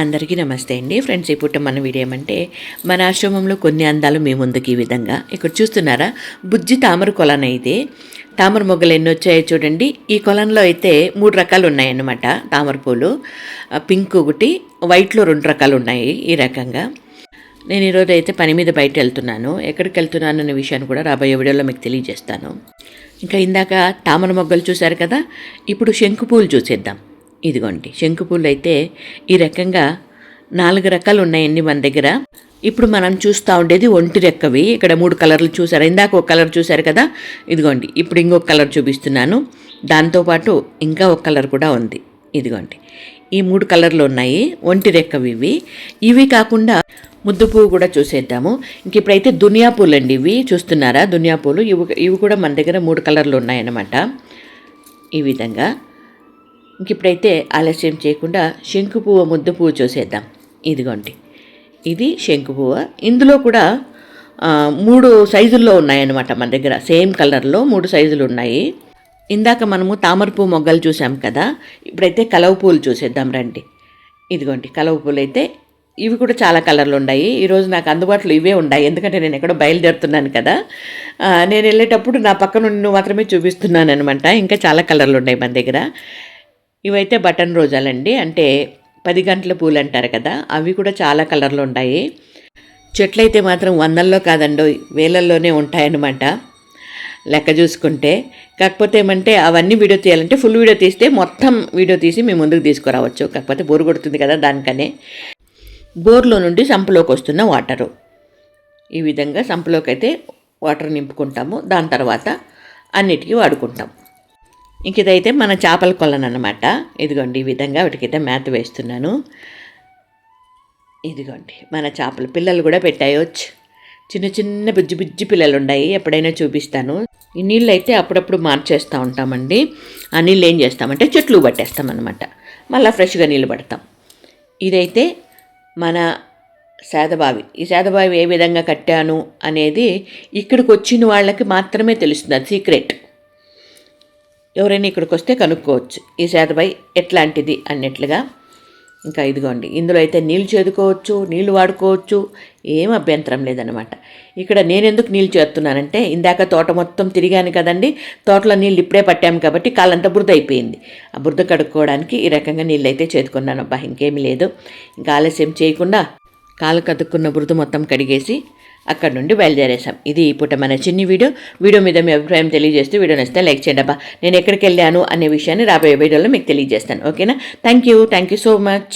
అందరికీ నమస్తే అండి ఫ్రెండ్స్. ఇప్పుడు మన వీడియో ఏమంటే మన ఆశ్రమంలో కొన్ని అందాలు మీ ముందుకు ఈ విధంగా ఇక్కడ చూస్తున్నారా. బుజ్జి తామర కొలన అయితే తామర మొగ్గలు ఎన్ని వచ్చాయో చూడండి. ఈ కొలంలో అయితే 3 రకాలు ఉన్నాయన్నమాట. తామర పూలు పింక్ ఒకటి, వైట్లో 2 రకాలు ఉన్నాయి. ఈ రకంగా నేను ఈరోజు అయితే పని మీద బయట వెళ్తున్నాను. ఎక్కడికి వెళ్తున్నాను అనే విషయాన్ని కూడా రాబోయే వీడియోలో మీకు తెలియజేస్తాను. ఇంకా ఇందాక తామర మొగ్గలు చూశారు కదా, ఇప్పుడు శంకు పూలు చూసేద్దాం. ఇదిగోండి శంకు పూలు అయితే ఈ రకంగా 4 రకాలు ఉన్నాయండి మన దగ్గర. ఇప్పుడు మనం చూస్తూ ఉండేది ఒంటి రెక్కవి. ఇక్కడ 3 కలర్లు చూసారు. ఇందాక ఒక కలర్ చూసారు కదా, ఇదిగోండి ఇప్పుడు ఇంకొక కలర్ చూపిస్తున్నాను. దాంతోపాటు ఇంకా ఒక కలర్ కూడా ఉంది. ఇదిగోండి ఈ 3 కలర్లు ఉన్నాయి ఒంటి రెక్కవి ఇవి. ఇవి కాకుండా ముద్దు పువ్వు కూడా చూసేద్దాము. ఇంక ఇప్పుడైతే దునియా పూలు అండి ఇవి చూస్తున్నారా. దునియా పూలు ఇవి కూడా మన దగ్గర 3 కలర్లు ఉన్నాయన్నమాట. ఈ విధంగా ఇంక ఇప్పుడైతే ఆలస్యం చేయకుండా శంకు పువ్వు ముద్దు పువ్వు చూసేద్దాం. ఇదిగోండి ఇది శంకు పువ్వు. ఇందులో కూడా 3 సైజుల్లో ఉన్నాయన్నమాట మన దగ్గర. సేమ్ కలర్లో 3 సైజులు ఉన్నాయి. ఇందాక మనము తామర పువ్వు మొగ్గలు చూసాం కదా, ఇప్పుడైతే కలవ పూలు చూసేద్దాం రండి. ఇదిగోండి కలవ పూలు అయితే ఇవి కూడా చాలా కలర్లు ఉన్నాయి. ఈరోజు నాకు అందుబాటులో ఇవే ఉన్నాయి, ఎందుకంటే నేను ఎక్కడో బయలుదేరుతున్నాను కదా. నేను వెళ్ళేటప్పుడు నా పక్కన మాత్రమే చూపిస్తున్నాను అనమాట. ఇంకా చాలా కలర్లు ఉన్నాయి మన దగ్గర. ఇవైతే బటన్ రోజాలండి, అంటే 10 గంటల పూలు అంటారు కదా, అవి కూడా చాలా కలర్లు ఉన్నాయి. చెట్లు అయితే మాత్రం 100ల్లో కాదండో, వేలల్లోనే ఉంటాయన్నమాట లెక్క చూసుకుంటే. కాకపోతే ఏమంటే అవన్నీ వీడియో తీయాలంటే ఫుల్ వీడియో తీస్తే మొత్తం వీడియో తీసి మేము ముందుకు తీసుకురావచ్చు. కాకపోతే బోరు కొడుతుంది కదా, దానికనే బోర్లో నుండి సంపులోకి వస్తున్న వాటరు. ఈ విధంగా సంపులోకి అయితే వాటర్ నింపుకుంటాము. దాని తర్వాత అన్నిటికీ వాడుకుంటాం. ఇంక ఇదైతే మన చేపల కొలను అన్నమాట. ఇదిగోండి ఈ విధంగా వాటికైతే మేత వేస్తున్నాను. ఇదిగోండి మన చేపల పిల్లలు కూడా పెట్టాయొచ్చు. చిన్న చిన్న బుజ్జి బుజ్జి పిల్లలు ఉన్నాయి, ఎప్పుడైనా చూపిస్తాను. ఈ నీళ్ళు అయితే అప్పుడప్పుడు మార్చేస్తూ ఉంటామండి. ఆ నీళ్ళు ఏం చేస్తామంటే చెట్లు పట్టేస్తాం అన్నమాట. మళ్ళీ ఫ్రెష్గా నీళ్ళు పడతాం. ఇదైతే మన సేదబావి. ఈ సేదబావి ఏ విధంగా కట్టాను అనేది ఇక్కడికి వచ్చిన వాళ్ళకి మాత్రమే తెలుస్తుంది, అది సీక్రెట్. ఎవరైనా ఇక్కడికి వస్తే కనుక్కోవచ్చు ఈ సేదబావి ఎట్లాంటిది అన్నట్లుగా. ఇంకా ఇదిగోండి ఇందులో అయితే నీళ్ళు చేదుకోవచ్చు, నీళ్ళు వాడుకోవచ్చు, ఏం అభ్యంతరం లేదనమాట. ఇక్కడ నేను ఎందుకు నీళ్ళు చేస్తున్నానంటే, ఇందాక తోట మొత్తం తిరిగాను కదండి, తోటలో నీళ్ళు ఇప్పుడే పట్టాము కాబట్టి కాలంతా బురద అయిపోయింది. ఆ బురద కడుక్కోవడానికి ఈ రకంగా నీళ్ళు అయితే చేదుకున్నాను. అబ్బా ఇంకేమీ లేదు. ఇంకా ఆలస్యం చేయకుండా కాలు కదుక్కున్న బురద మొత్తం కడిగేసి అక్కడ నుండి బయలుదేరేసాం. ఇది ఇప్పుడు మన చిన్ని వీడియో మీద మీ అభిప్రాయం తెలియజేస్తూ వీడియో నచ్చితే లైక్ చేయండి. అబ్బా నేను ఎక్కడికి వెళ్ళాను అనే విషయాన్ని రాబోయే వీడియోలో మీకు తెలియజేస్తాను. ఓకేనా. Thank you so much.